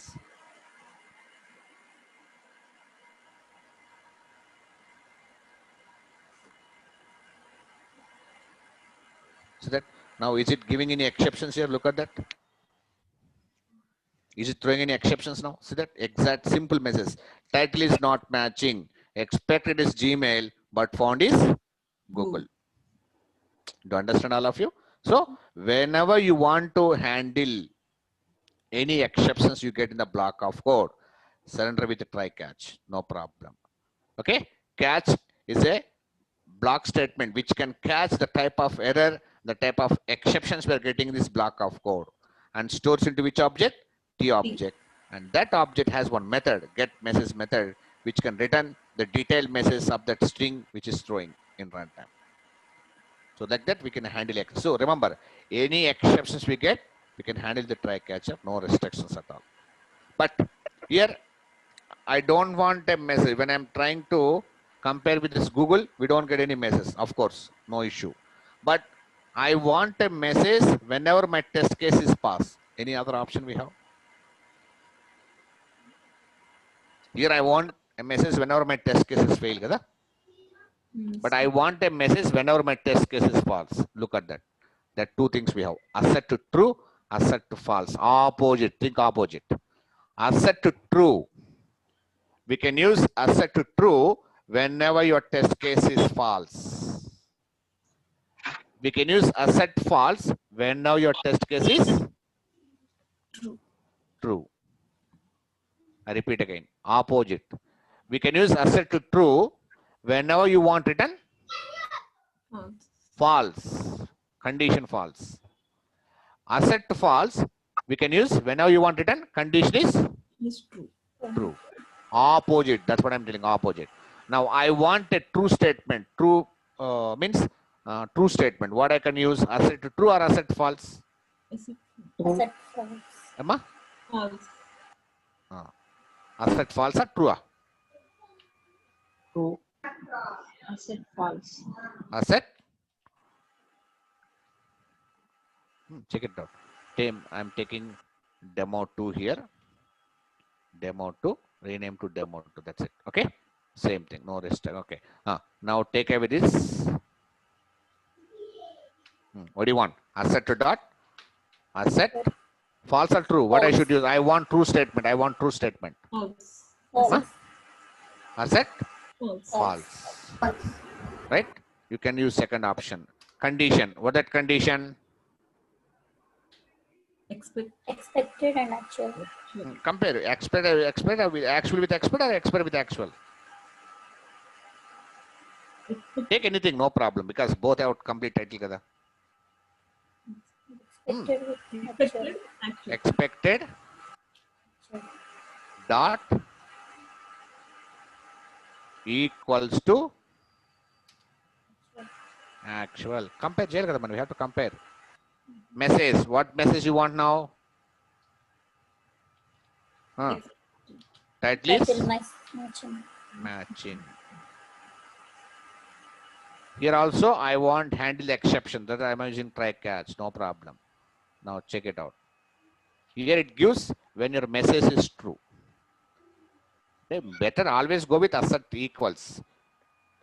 So that now, is it giving any exceptions here? Look at that. Is it throwing any exceptions now? See that exact simple message. Title is not matching. Expected is Gmail, but found is Google. Do you understand all of you? So whenever you want to handle any exceptions you get in the block of code, surrender with a try catch. No problem. Okay. Catch is a block statement which can catch the type of error, the type of exceptions we are getting in this block of code and stores into which object? T object. And that object has one method, get message method, which can return the detailed message of that string which is throwing in runtime. So like that we can handle it. So remember, any exceptions we get, we can handle the try catch up, no restrictions at all. But here I don't want a message when I'm trying to compare with this Google, we don't get any messages. Of course, no issue. But I want a message whenever my test case is passed. Any other option we have? Here I want a message whenever my test case is failed. Kada? But I want a message whenever my test case is false. Look at that. There are two things we have. Asset to true, asset to false. Opposite. Think opposite. Asset to true. We can use asset to true whenever your test case is false. We can use asset false whenever your test case is true. I repeat again. Opposite. We can use asset to true whenever you want written false. Condition false. Asset to false, we can use whenever you want written condition is true. Opposite. That's what I'm telling. Opposite. Now I want a true statement. True means true statement. What I can use? Asset to true or asset false? Asset false. Emma? False. Asset false or true? True. Asset false. Asset? Check it out. I'm taking demo 2 here. Demo 2. Rename to demo 2. That's it. Okay. Same thing. No rest. Okay. Now take away this. What do you want? Asset to dot. Asset. False or true? What I should use? I want true statement. I want true statement. False. False. Asset. False. False. Right? You can use second option. Condition. What that condition? Expected and actual. Compare expected with actual with expert or expert with actual. Take anything, no problem, because both have complete title kada. Expected with actual. Expected dot equals to actual. Compare jail kada man. We have to compare. Message. What message you want now? Title is Title matching. matching. Here also I want handle exception. That I'm using try catch. No problem. Now check it out. Here it gives when your message is true. Okay, better always go with asset equals.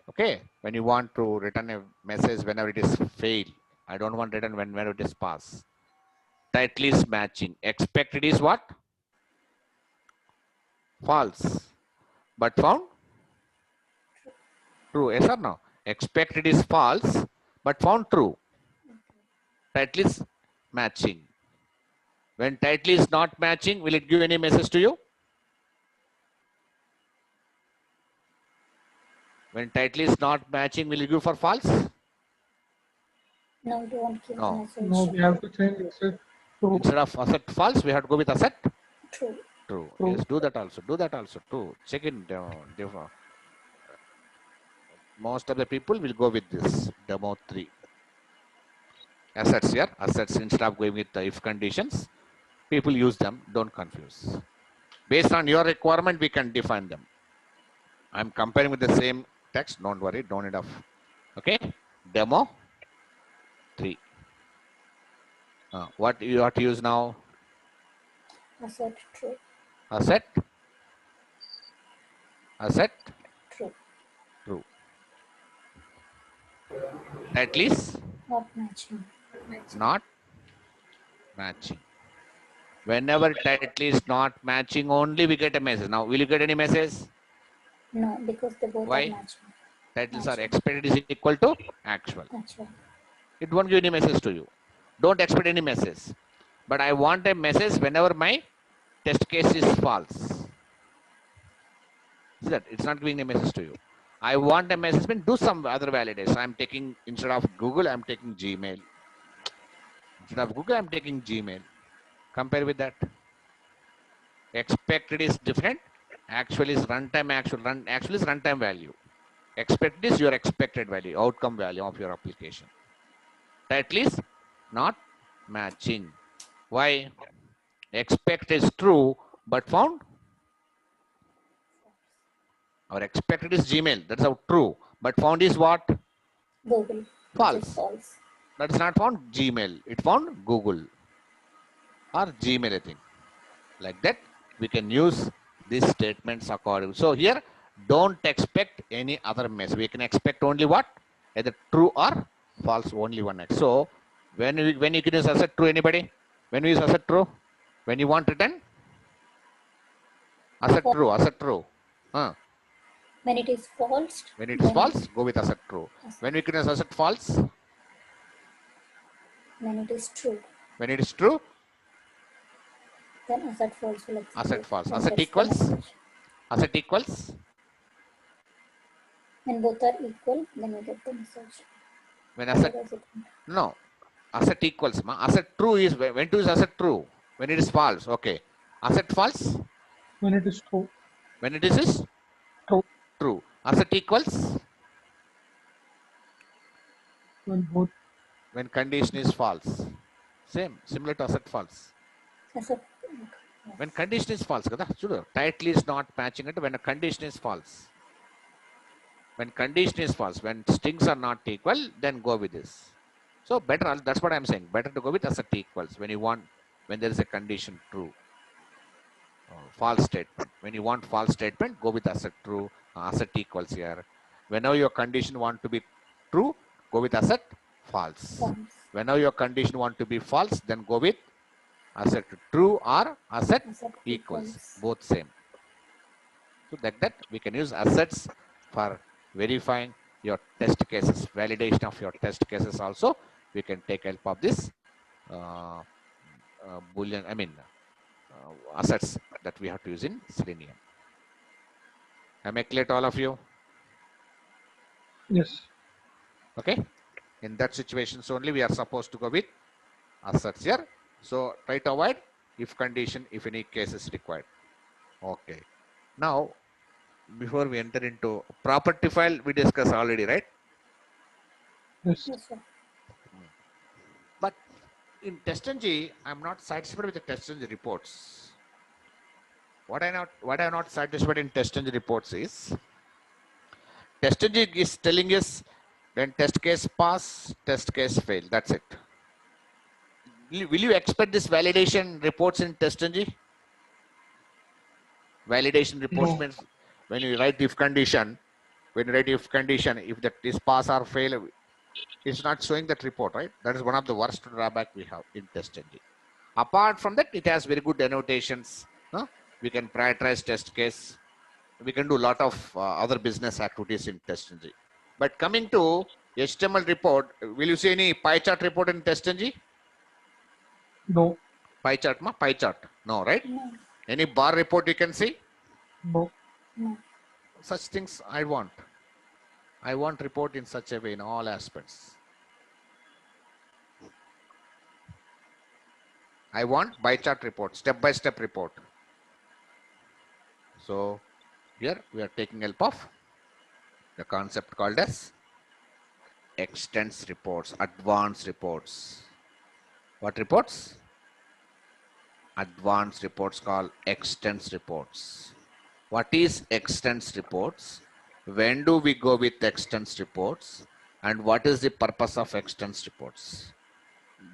Okay. When you want to return a message whenever it is fail. I don't want written whenever it is pass. Title is matching. Expected is what? False. But found? True. Yes or no? Expected is false, but found true. Title is matching. When title is not matching, will it give any message to you? When title is not matching, will it give for false? No, don't give No. message. No, we have to change asset to Instead of asset false, we have to go with asset True. true. True. Yes, do that also. Do that also. True. Check in. Most of the people will go with this demo 3. Assets here. Assets instead of going with the if conditions, people use them. Don't confuse. Based on your requirement, we can define them. I'm comparing with the same text. Don't worry. Don't need of. Okay. Demo 3. What you have to use now? Asset true. Asset. Asset. True. True. Title is Not matching. not matching. Whenever title is not matching, only we get a message. Now, will you get any message? No, because they both Why? are matching. Titles are expected is equal to actual. Actual. It won't give any message to you. Don't expect any message. But I want a message whenever my test case is false. See that? It's not giving a message to you. I want a message, mean do some other validation. I'm taking, instead of Google, I'm taking Gmail. Instead of Google, I'm taking Gmail. Compare with that. Expected is different. Actual is runtime, actual is runtime value. Expected is your expected value, outcome value of your application. Title is not matching. Why? Expect is true, but found Our expected is Gmail. That's our true. But found is what? Google, which is False. false. That's not found Gmail. It found Google or Gmail, I think. Like that, we can use these statements accordingly. So here, don't expect any other message. We can expect only what? Either true or false, only one X. So when you can use asset true, anybody? When we use asset true? When you want return? Asset true, asset true. When it is false, When it is false, go with asset true. When we can use asset false? when it is true, When it is true, then asset false will execute. asset false. Then Asset gets the equals? message. Asset equals? When both are equal, then you get the message. When asset, Otherwise it won't. no. Asset equals, asset true is, when to is asset true? When it is false, okay. Asset false? When it is true. When it is True. true. Asset equals? When both. When condition is false. Same, similar to asset false. Asset, When condition is false, kada? Chudu, tightly is not matching it when a condition is false. When condition is false, when strings are not equal, then go with this. So better, that's what I'm saying. Better to go with asset equals when you want, when there is a condition true. False statement. When you want false statement, go with asset true, asset equals here. Whenever your condition want to be true, go with asset false. false. Whenever your condition want to be false, then go with asset true or asset Asset equals. Both same. So like that, we can use assets for verifying your test cases, validation of your test cases also. We can take help of this Boolean, assets that we have to use in Selenium. Am I clear to all of you? Yes. Okay. In that situations only we are supposed to go with assets here. So try to avoid if condition, if any case is required. Okay. Now, before we enter into property file, we discussed already, right? Yes. Yes, sir. But in TestNG, I'm not satisfied with the TestNG reports. What I'm not satisfied in TestNG reports is TestNG is telling us when test case pass, test case fail. That's it. Will you expect this validation reports in TestNG? Validation reports No. means when you write if condition, if that is pass or fail, it's not showing that report, right? That is one of the worst drawback we have in TestNG. Apart from that, it has very good annotations. We can prioritize test case. We can do a lot of other business activities in TestNG. But coming to HTML report, will you see any pie chart report in TestNG? No. Pie chart, ma? Pie chart. No, right? No, Any bar report you can see? No. no. Such things I want. I want report in such a way in all aspects. I want by chart report, step-by-step report. So here we are taking help of the concept called as extents reports, advanced reports. What reports? Advanced reports called extents reports. What is extents reports? When do we go with extents reports? And what is the purpose of extents reports?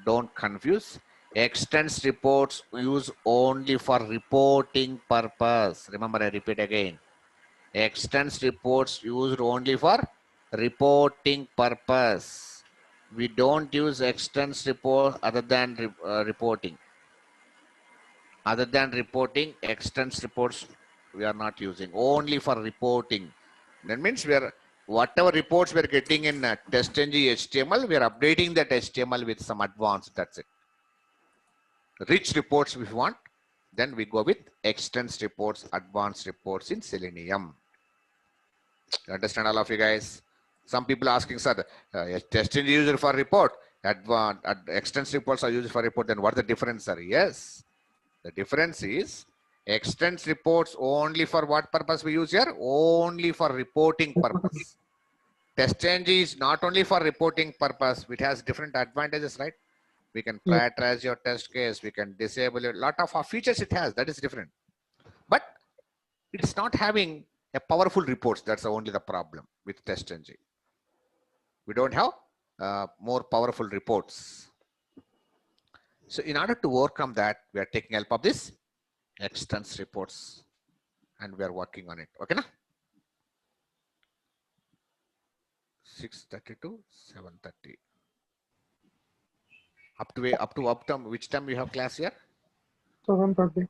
Don't confuse. Extents reports use only for reporting purpose. Remember, I repeat again. Extents reports used only for reporting purpose. We don't use extents report other than reporting. Other than reporting, extents reports we are not using. Only for reporting. That means we are whatever reports we are getting in TestNG HTML, we are updating that HTML with some advanced. That's it. Rich reports if we want, then we go with extents reports, advanced reports in Selenium. You understand all of you guys? Some people asking, sir, TestNG user for report, advanced extents reports are used for report. Then what's the difference, sir? Yes, the difference is extents reports only for what purpose we use here? Only for reporting purpose. TestNG is not only for reporting purpose. It has different advantages, right? We can prioritize your test case. We can disable a lot of features it has. That is different. But it's not having a powerful reports. That's only the problem with TestNG. We don't have more powerful reports. So in order to overcome that, we are taking help of this extends reports, and we are working on it. Okay, na? 6:30 to 7:30. Up to which time you have class here? 7:30,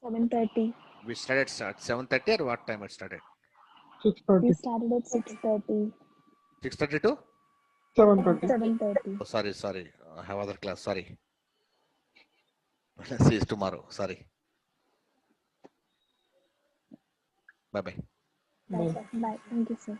7:30. We started at 7:30 or what time it started? 6:30, We started at 6:30. 6:30 to? 7:30. 7:30. Oh, sorry. I have other class. Sorry. See you tomorrow. Sorry. Bye bye. Bye, sir. Bye. Thank you, sir.